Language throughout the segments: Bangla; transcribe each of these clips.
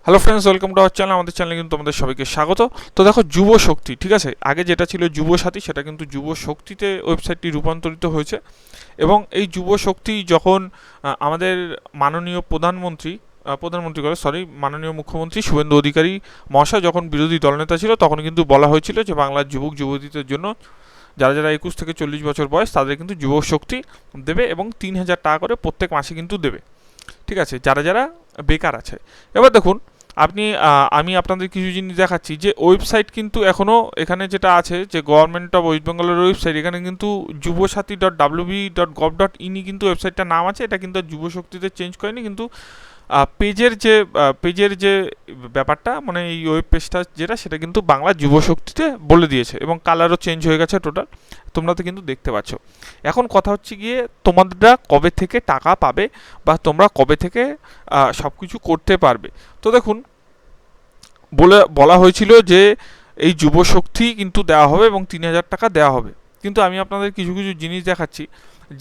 Hello friends, welcome to our channel. আমাদের চ্যানেলে কিন্তু তোমাদের সবাইকে স্বাগত। তো দেখো, যুব শক্তি, ঠিক আছে, আগে যেটা ছিল যুব সাথী, সেটা কিন্তু যুব শক্তিতে ওয়েবসাইটটি রূপান্তরিত হয়েছে। এবং এই যুব শক্তি যখন আমাদের মাননীয় মাননীয় মুখ্যমন্ত্রী শুভেন্দু অধিকারী মহাশয় যখন বিরোধী দলনেতা ছিল, তখন কিন্তু বলা হয়েছিল যে বাংলার যুবক যুবতীদের জন্য যারা যারা 21 থেকে 40 বছর বয়স তাদের কিন্তু যুব শক্তি দেবে এবং 3,000 টাকা করে প্রত্যেক মাসে কিন্তু দেবে, ঠিক আছে, যারা যারা বেকার আছে। এবার দেখুন, আমি আপনাদের কিছু জিনিস দেখাচ্ছি যে ওয়েবসাইট কিন্তু এখনও এখানে যেটা আছে যে গভর্নমেন্ট অফ ওয়েস্ট বেঙ্গলের ওয়েবসাইট, এখানে কিন্তু যুবসাথী.wb.gov.in কিন্তু ওয়েবসাইটটার নাম আছে। এটা কিন্তু যুবশক্তিতে চেঞ্জ করেনি, কিন্তু পেজের যে ব্যাপারটা, মানে এই ওয়েব পেজটা যেটা, সেটা কিন্তু বাংলা যুবশক্তিতে বলে দিয়েছে এবং কালারও চেঞ্জ হয়ে গেছে টোটাল। তোমরা তো কিন্তু দেখতে পাচ্ছ। এখন কথা হচ্ছে গিয়ে তোমরা কবে থেকে টাকা পাবে বা তোমরা কবে থেকে সব কিছু করতে পারবে। তো দেখুন, বলা হয়েছিল যে এই যুবশক্তি কিন্তু দেওয়া হবে এবং 3,000 টাকা দেওয়া হবে। কিন্তু আমি আপনাদের কিছু কিছু জিনিস দেখাচ্ছি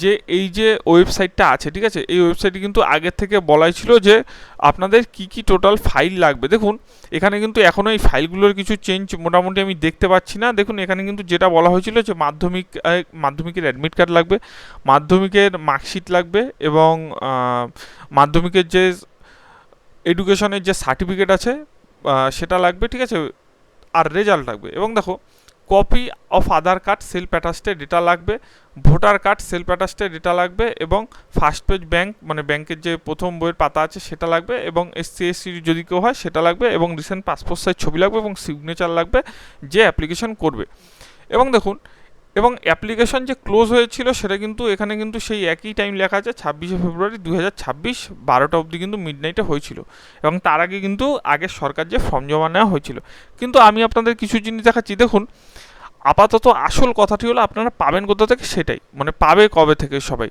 যে এই যে ওয়েবসাইটটা আছে, ঠিক আছে, এই ওয়েবসাইটে কিন্তু আগের থেকে বলাই ছিল যে আপনাদের কি কি টোটাল ফাইল লাগবে। দেখুন, এখানে কিন্তু এখনও এই ফাইলগুলোর কিছু চেঞ্জ মোটামুটি আমি দেখতে পাচ্ছি না। দেখুন, এখানে কিন্তু যেটা বলা হয়েছিল যে মাধ্যমিকের অ্যাডমিট কার্ড লাগবে, মাধ্যমিকের মার্কশিট লাগবে এবং মাধ্যমিকের যে এডুকেশনের যে সার্টিফিকেট আছে সেটা লাগবে, ঠিক আছে, আর রেজাল্ট লাগবে। এবং দেখো, copy of Aadhaar card self attested data লাগবে, voter card self attested data লাগবে এবং ফার্স্ট পেজ ব্যাংকের যে প্রথম বইয়ের পাতা আছে সেটা লাগবে এবং SC/SC যদি কেউ হয় সেটা লাগবে এবং রিসেন্ট পাসপোর্ট সাইজ ছবি লাগবে এবং সিগনেচার লাগবে যে অ্যাপ্লিকেশন করবে। এবং দেখুন, এবং অ্যাপ্লিকেশন যে ক্লোজ হয়েছিল সেটা কিন্তু এখানে কিন্তু সেই একই টাইম লেখা আছে, 26শে ফেব্রুয়ারি 2026 12টা অবধি কিন্তু মিডনাইটে হয়েছিল এবং তার আগে কিন্তু আগের সরকার যে ফর্ম জমা নেওয়া হয়েছিল। কিন্তু আমি আপনাদের কিছু জিনিস দেখাচ্ছি। দেখুন, আপাতত আসল কথাটি হলো আপনারা পাবেন কোথা থেকে, সেটাই মানে পাবে কবে থেকে সবাই।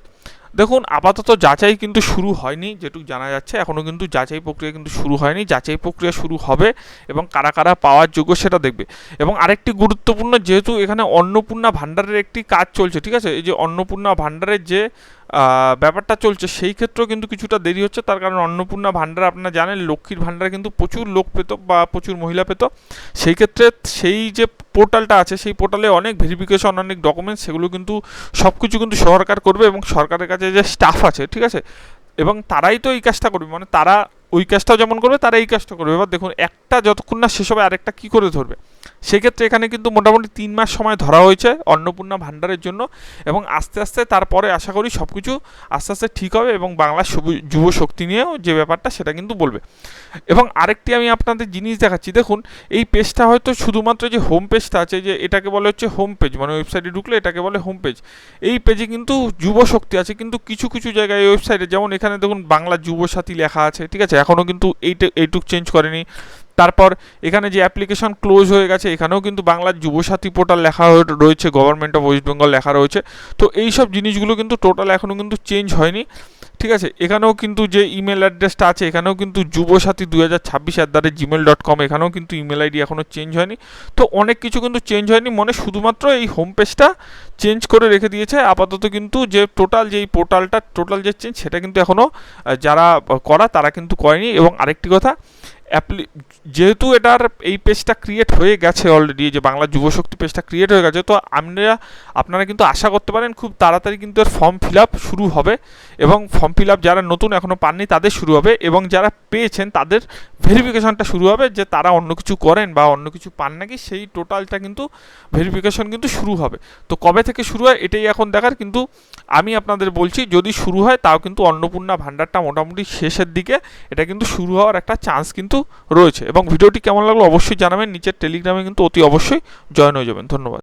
দেখুন, আপাতত যাচাই কিন্তু শুরু হয়নি, যেটুকু জানা যাচ্ছে এখনও কিন্তু যাচাই প্রক্রিয়া কিন্তু শুরু হয়নি। যাচাই প্রক্রিয়া শুরু হবে এবং কারা কারা পাওয়ার যোগ্য সেটা দেখবে। এবং আরেকটি গুরুত্বপূর্ণ, যেহেতু এখানে অন্নপূর্ণা ভাণ্ডারের একটি কাজ চলছে, ঠিক আছে, এই যে অন্নপূর্ণা ভাণ্ডারের যে ব্যাপারটা চলছে সেই ক্ষেত্রেও কিন্তু কিছুটা দেরি হচ্ছে। তার কারণ অন্নপূর্ণা ভাণ্ডার আপনারা জানেন, লক্ষ্মীর ভাণ্ডারে কিন্তু প্রচুর লোক পেত বা প্রচুর মহিলা পেত। সেই ক্ষেত্রে সেই যে পোর্টালটা আছে সেই পোর্টালে অনেক ভেরিফিকেশন, অনেক ডকুমেন্টস, সেগুলো কিন্তু সব কিছু কিন্তু সরকার করবে এবং সরকারের কাছে যে স্টাফ আছে, ঠিক আছে, এবং তারাই তো এই কাজটা করবে, মানে তারা ওই কাজটাও যেমন করবে তারা এই কাজটা করবে। এবার দেখুন, একটা যতক্ষণ না শেষ হবে আরেকটা কী করে ধরবে। সেক্ষেত্রে এখানে কিন্তু মোটামুটি 3 মাস সময় ধরা হয়েছে অন্নপূর্ণা ভাণ্ডারের জন্য এবং আস্তে আস্তে তারপরে আশা করি সব কিছু আস্তে আস্তে ঠিক হবে এবং বাংলার যুব শক্তি নিয়েও যে ব্যাপারটা সেটা কিন্তু বলবে। এবং আরেকটি আমি আপনাদের জিনিস দেখাচ্ছি। দেখুন, এই পেজটা হয়তো শুধুমাত্র যে হোম পেজটা আছে, যে এটাকে বলে হচ্ছে হোম পেজ, মানে ওয়েবসাইটে ঢুকলে এটাকে বলে হোম পেজ। এই পেজে কিন্তু যুব শক্তি আছে, কিন্তু কিছু কিছু জায়গায় এই ওয়েবসাইটে, যেমন এখানে দেখুন বাংলা যুবসাথী লেখা আছে, ঠিক আছে, এখনও কিন্তু এইটুক চেঞ্জ করেনি। তারপর এখানে যে অ্যাপ্লিকেশন ক্লোজ হয়ে গেছে, এখানেও কিন্তু বাংলার যুবসাথী পোর্টাল লেখা রয়েছে, গভর্নমেন্ট অফ ওয়েস্ট বেঙ্গল লেখা রয়েছে। তো এই সব জিনিসগুলো কিন্তু টোটাল এখনও কিন্তু চেঞ্জ হয়নি, ঠিক আছে। এখানেও কিন্তু যে ইমেল অ্যাড্রেসটা আছে, এখানেও কিন্তু যুবসাথী2026@gmail.com, এখানেও কিন্তু ইমেল আইডি এখনও চেঞ্জ হয়নি। তো অনেক কিছু কিন্তু চেঞ্জ হয়নি, মানে শুধুমাত্র এই হোম পেজটা চেঞ্জ করে রেখে দিয়েছে আপাতত। কিন্তু যে টোটাল যে এই পোর্টালটা টোটাল যে চেঞ্জ, সেটা কিন্তু এখনও যারা করা তারা কিন্তু করেনি। এবং আরেকটি কথা, যেহেতু এটার এই পেজটা ক্রিয়েট হয়ে গেছে অলরেডি, যে বাংলা যুবশক্তি পেজটা ক্রিয়েট হয়ে গেছে, তো আপনারা কিন্তু আশা করতে পারেন খুব তাড়াতাড়ি কিন্তু এর ফর্ম ফিল আপ শুরু হবে এবং ফর্ম ফিল আপ যারা নতুন এখনও পাননি তাদের শুরু হবে এবং যারা পেয়েছেন তাদের ভেরিফিকেশনটা শুরু হবে, যে তারা অন্য কিছু করেন বা অন্য কিছু পান নাকি, সেই টোটালটা কিন্তু ভেরিফিকেশন কিন্তু শুরু হবে। তো কবে থেকে শুরু হয় এটাই এখন দেখার। কিন্তু আমি আপনাদের বলছি, যদি শুরু হয় তাও কিন্তু অন্নপূর্ণা ভাণ্ডারটা মোটামুটি শেষের দিকে, এটা কিন্তু শুরু হওয়ার একটা চান্স কিন্তু রয়েছে। এবং ভিডিওটি কেমন লাগলো অবশ্যই জানাবেন, নিচের টেলিগ্রামে কিন্তু অতি অবশ্যই জয়েন হয়ে যাবেন। ধন্যবাদ।